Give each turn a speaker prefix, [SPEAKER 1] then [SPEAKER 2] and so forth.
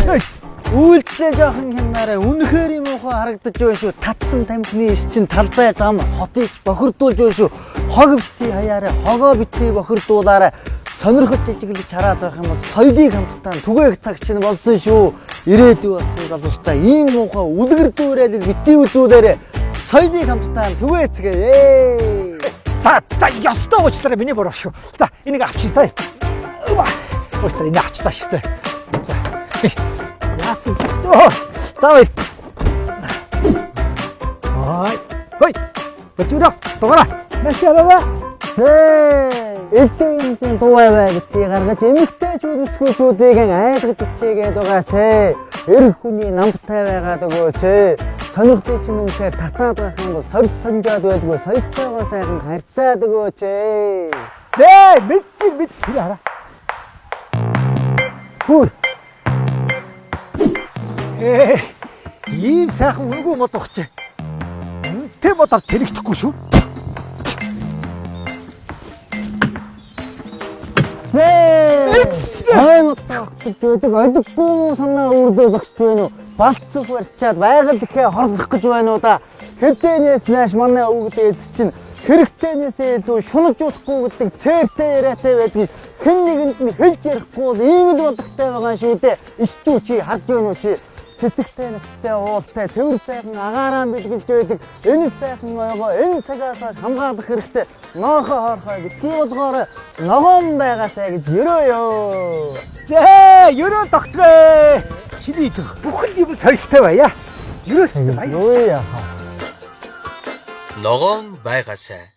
[SPEAKER 1] Үйлдэлээ жоохон хямнаарай. Үнэхээр юм уу харагдаж байна шүү. Татсан тамхины иш чин талбай зам хотыг бохирдуулж байна шүү. Хог битгий хаяарай. Хогоо битгий бохирдуулаарай. Сонирхож жижиглэж хараад байх юм бол соёлыг хамтдаа түгээх цаг чинь болсон шүү. Ирээдүй болсон залуустай ийм муухай үлгэр дүүрээд битгий үзүүлээрэй. Соёлыг хамтдаа түгээцгээе.
[SPEAKER 2] За ёстой уучлаарай миний буруу шүү. За энийг авчиртаа. Уучлаарай энийг авчиртаа шүү. За. Яасан. Давай. Хой. Бочура. Тогора. Нэшэрава.
[SPEAKER 1] Эцэг туувай битгий гаргаж эмэгтэй чүрсгүүчүүдийг айлгаж ичээгээд байгаа ч. Эр хүний намтай байгаад өгөөч. Сонирхтой ч юм уушаар татаад байх юм бол сорж сонжоод байдгүй соёлтойгоо сайхан харьцаад өгөөч.
[SPEAKER 2] Мэдчих хараа.
[SPEAKER 1] Хөр.
[SPEAKER 2] Ийм сайхан үнгүй мод багч. Тэ модоор тэрэгдэхгүй шүү.
[SPEAKER 1] Аймагтаа гэдэг ойлгохгүй санаа өрдөө багч байна уу? Балцах барьчаад байгаль ихээ хорлох гэж байна уу да? Хэвтэнээс нааш манай өвгдээд чинь хэрэгцээнээсээ илүү шунаж болохгүй гэдэг цээртэй яриатай байдаг. Хэн нэгэнд нь хэлж ярихгүй бол ийм л бодогтой байгаа шүү дээ. Ичүү чи харж байна уу чи? Цэцэгтэй настай уултай төвөр сайхан агаараа бэлгэлж байдаг. Энэ сайхан ойгоо энэ цагаас хамгаалах хэрэгтэй. Ноохоо хоорхоо битгий болгоорой. Ногоон байгаасаа гэж ерөөё.
[SPEAKER 2] За ерөө тогтгоо. Чиний зөв бүхэл юм соёлтой байя. Ерөө баяа.
[SPEAKER 1] Юу яхаа.
[SPEAKER 3] Ногоон байгаасаа